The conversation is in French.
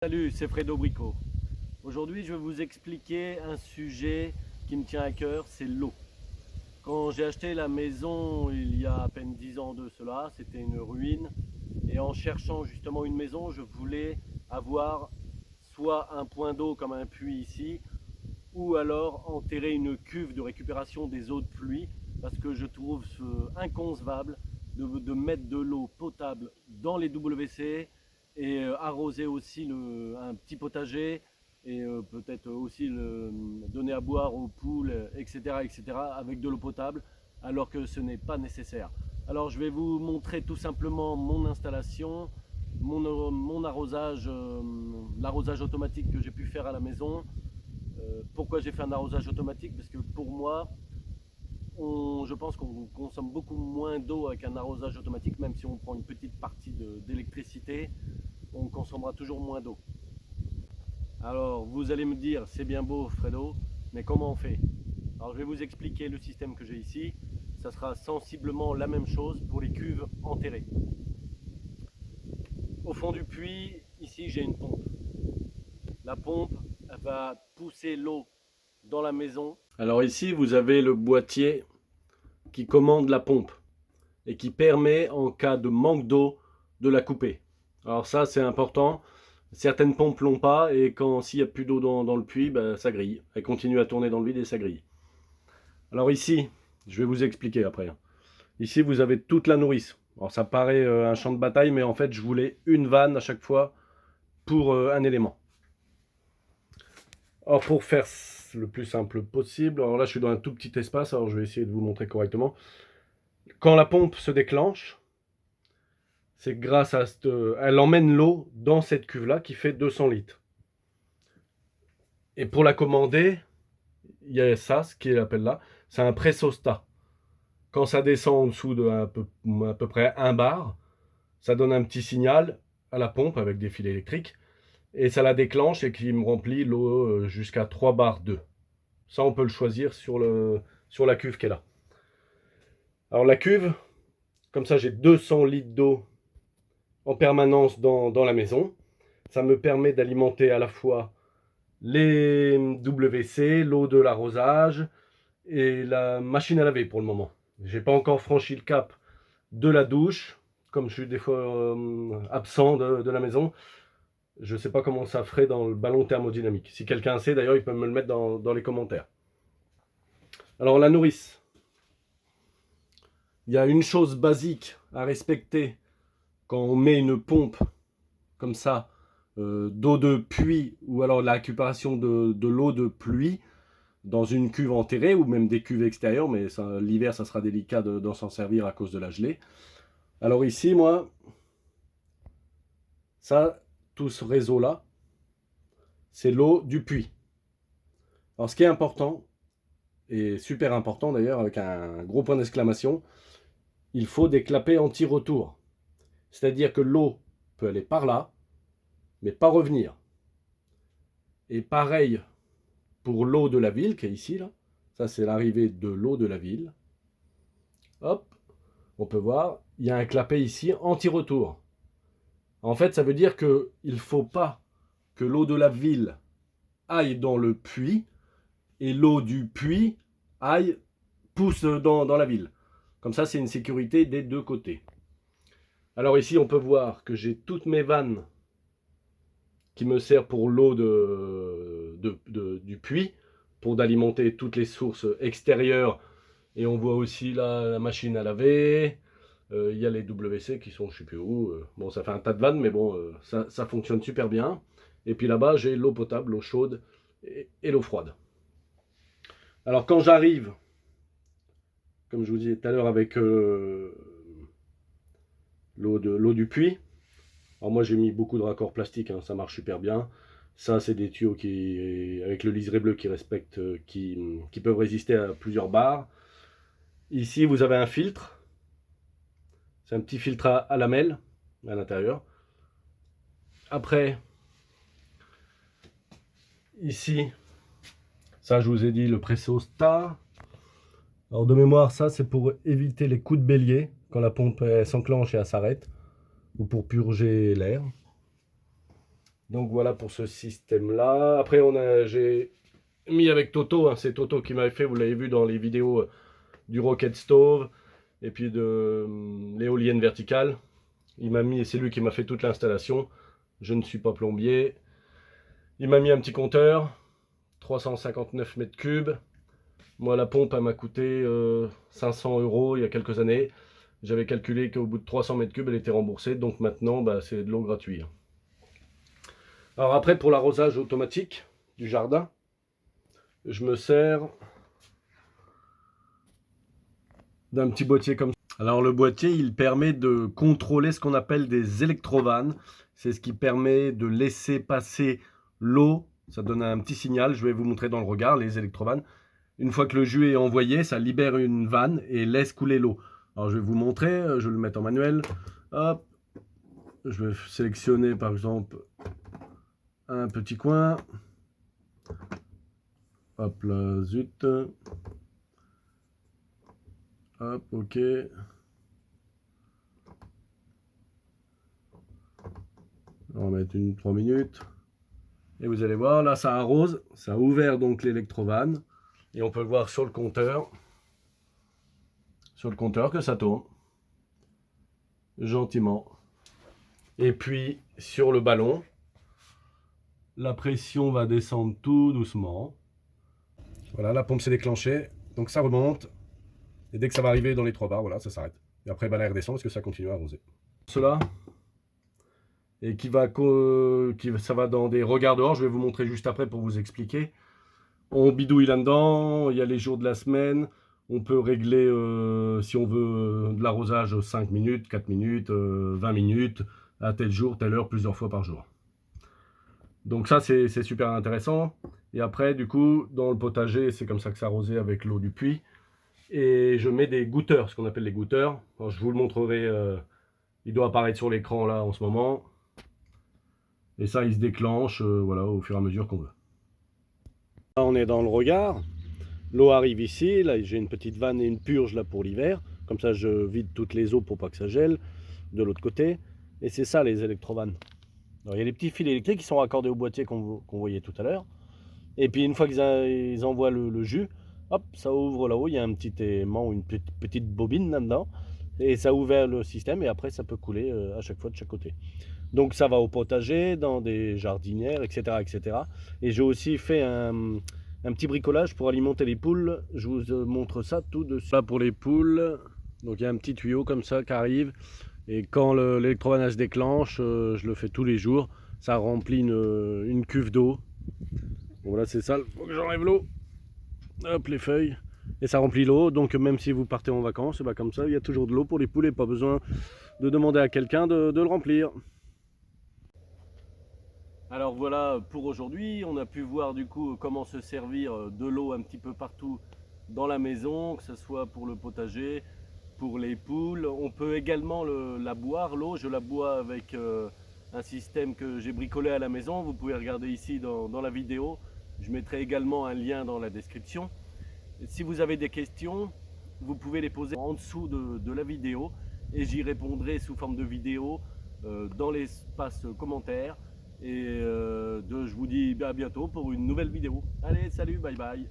Salut, c'est Fredo Brico. Aujourd'hui, je vais vous expliquer un sujet qui me tient à cœur, c'est l'eau. Quand j'ai acheté la maison il y a à peine 10 ans de cela, c'était une ruine. Et en cherchant justement une maison, je voulais avoir soit un point d'eau comme un puits ici, ou alors enterrer une cuve de récupération des eaux de pluie, parce que je trouve inconcevable de mettre de l'eau potable dans les WC et arroser aussi un petit potager et peut-être aussi donner à boire aux poules, etc., etc., avec de l'eau potable, alors que ce n'est pas nécessaire. Alors je vais vous montrer tout simplement mon installation, mon arrosage, l'arrosage automatique que j'ai pu faire à la maison. Pourquoi j'ai fait un arrosage automatique? Parce que pour moi, je pense qu'on consomme beaucoup moins d'eau avec un arrosage automatique, même si on prend une petite partie d'électricité, on consommera toujours moins d'eau. Alors vous allez me dire, c'est bien beau Fredo, mais comment on fait? Alors je vais vous expliquer le système que j'ai ici. Ça sera sensiblement la même chose pour les cuves enterrées. Au fond du puits, ici j'ai une pompe. La pompe, elle va pousser l'eau dans la maison. Alors ici, vous avez le boîtier qui commande la pompe et qui permet, en cas de manque d'eau, de la couper. Alors ça, c'est important. Certaines pompes l'ont pas et s'il n'y a plus d'eau dans le puits, ben, ça grille. Elle continue à tourner dans le vide et ça grille. Alors ici, je vais vous expliquer après. Ici, vous avez toute la nourrice. Alors ça paraît un champ de bataille, mais en fait, je voulais une vanne à chaque fois pour un élément. Alors pour faire le plus simple possible, alors là je suis dans un tout petit espace, alors je vais essayer de vous montrer correctement. Quand la pompe se déclenche, c'est grâce à elle emmène l'eau dans cette cuve là qui fait 200 litres. Et pour la commander, il y a ça, ce qui est l'appel là, c'est un pressostat. Quand ça descend en dessous de à peu près 1 bar, ça donne un petit signal à la pompe avec des fils électriques et ça la déclenche et qui me remplit l'eau jusqu'à 3 bars 2. Ça on peut le choisir sur la cuve qui est là. Alors la cuve, comme ça j'ai 200 litres d'eau en permanence dans la maison. Ça me permet d'alimenter à la fois les WC, l'eau de l'arrosage et la machine à laver pour le moment. J'ai pas encore franchi le cap de la douche, comme je suis des fois absent de la maison. Je sais pas comment ça ferait dans le ballon thermodynamique. Si quelqu'un sait d'ailleurs, il peut me le mettre dans les commentaires. Alors la nourrice. Il y a une chose basique à respecter quand on met une pompe comme ça d'eau de puits ou alors la récupération de l'eau de pluie dans une cuve enterrée ou même des cuves extérieures, mais l'hiver ça sera délicat d'en s'en servir à cause de la gelée. Alors ici moi, ça, tout ce réseau là, c'est l'eau du puits. Alors ce qui est important, et super important d'ailleurs avec un gros point d'exclamation, il faut des clapets anti-retour. C'est-à-dire que l'eau peut aller par là, mais pas revenir. Et pareil pour l'eau de la ville qui est ici, là. Ça, c'est l'arrivée de l'eau de la ville. Hop, on peut voir, il y a un clapet ici anti-retour. En fait, ça veut dire qu'il ne faut pas que l'eau de la ville aille dans le puits et l'eau du puits pousse dans la ville. Comme ça, c'est une sécurité des deux côtés. Alors ici, on peut voir que j'ai toutes mes vannes qui me servent pour l'eau du puits, pour d'alimenter toutes les sources extérieures. Et on voit aussi là la machine à laver. Il y a les WC qui sont je sais plus où. Bon, ça fait un tas de vannes, mais bon, ça fonctionne super bien. Et puis là-bas, j'ai l'eau potable, l'eau chaude et l'eau froide. Alors quand j'arrive, comme je vous disais tout à l'heure, avec l'eau du puits, alors moi j'ai mis beaucoup de raccords plastiques, hein, ça marche super bien. Ça c'est des tuyaux avec le liseré bleu qui peuvent résister à plusieurs bars. Ici vous avez un filtre. C'est un petit filtre à lamelles à l'intérieur. Après, ici, ça je vous ai dit, le pressostat. Alors de mémoire, ça c'est pour éviter les coups de bélier quand la pompe s'enclenche et elle s'arrête, ou pour purger l'air. Donc voilà pour ce système-là. Après, j'ai mis avec Toto, hein, c'est Toto qui m'avait fait, vous l'avez vu dans les vidéos du Rocket Stove et puis de l'éolienne verticale. Il m'a mis, c'est lui qui m'a fait toute l'installation. Je ne suis pas plombier. Il m'a mis un petit compteur, 359 mètres cubes. Moi, la pompe, elle m'a coûté 500 € il y a quelques années. J'avais calculé qu'au bout de 300 mètres cubes, elle était remboursée. Donc maintenant, bah, c'est de l'eau gratuite. Alors après, pour l'arrosage automatique du jardin, je me sers d'un petit boîtier comme ça. Alors le boîtier, il permet de contrôler ce qu'on appelle des électrovannes. C'est ce qui permet de laisser passer l'eau. Ça donne un petit signal, je vais vous montrer dans le regard, les électrovannes. Une fois que le jus est envoyé, ça libère une vanne et laisse couler l'eau. Alors je vais vous montrer, je vais le mettre en manuel. Hop, je vais sélectionner par exemple un petit coin. Hop là, zut. Hop, ok. On va mettre 3 minutes. Et vous allez voir, là ça arrose. Ça a ouvert donc l'électrovanne. Et on peut le voir sur le compteur. Sur le compteur que ça tourne. Gentiment. Et puis sur le ballon, la pression va descendre tout doucement. Voilà, la pompe s'est déclenchée. Donc ça remonte. Et dès que ça va arriver dans les 3 bars, voilà, ça s'arrête. Et après, bah, l'air descend parce que ça continue à arroser. Cela. Et ça va dans des regards dehors. Je vais vous montrer juste après pour vous expliquer. On bidouille là-dedans. Il y a les jours de la semaine. On peut régler, si on veut, de l'arrosage 5 minutes, 4 minutes, 20 minutes, à tel jour, telle heure, plusieurs fois par jour. Donc ça, c'est super intéressant. Et après, du coup, dans le potager, c'est comme ça que c'est arrosé avec l'eau du puits. Et je mets des goutteurs, ce qu'on appelle les goutteurs. Alors, je vous le montrerai, il doit apparaître sur l'écran là en ce moment. Et ça, il se déclenche voilà, au fur et à mesure qu'on veut. Là, on est dans le regard. L'eau arrive ici. Là, j'ai une petite vanne et une purge là pour l'hiver. Comme ça, je vide toutes les eaux pour pas que ça gèle de l'autre côté. Et c'est ça, les électrovannes. Alors, il y a les petits fils électriques qui sont raccordés au boîtier qu'on voyait tout à l'heure. Et puis, une fois qu'ils envoient le jus, hop, ça ouvre là-haut. Il y a un petit aimant ou une petite bobine là-dedans. Et ça ouvre le système et après, ça peut couler à chaque fois de chaque côté. Donc ça va au potager, dans des jardinières, etc. etc. Et j'ai aussi fait un petit bricolage pour alimenter les poules. Je vous montre ça tout de suite. Là pour les poules, donc il y a un petit tuyau comme ça qui arrive. Et quand l'électrovanne se déclenche, je le fais tous les jours. Ça remplit une cuve d'eau. Bon, voilà, c'est ça, il faut que j'enlève l'eau. Hop, les feuilles. Et ça remplit l'eau, donc même si vous partez en vacances, et bah comme ça, il y a toujours de l'eau pour les poules et pas besoin de demander à quelqu'un de le remplir. Alors voilà pour aujourd'hui, on a pu voir du coup comment se servir de l'eau un petit peu partout dans la maison, que ce soit pour le potager, pour les poules. On peut également la boire, l'eau, je la bois avec un système que j'ai bricolé à la maison. Vous pouvez regarder ici dans la vidéo. Je mettrai également un lien dans la description. Si vous avez des questions, vous pouvez les poser en dessous de la vidéo et j'y répondrai sous forme de vidéo dans l'espace commentaires. Et je vous dis à bientôt pour une nouvelle vidéo. Allez, salut, bye bye.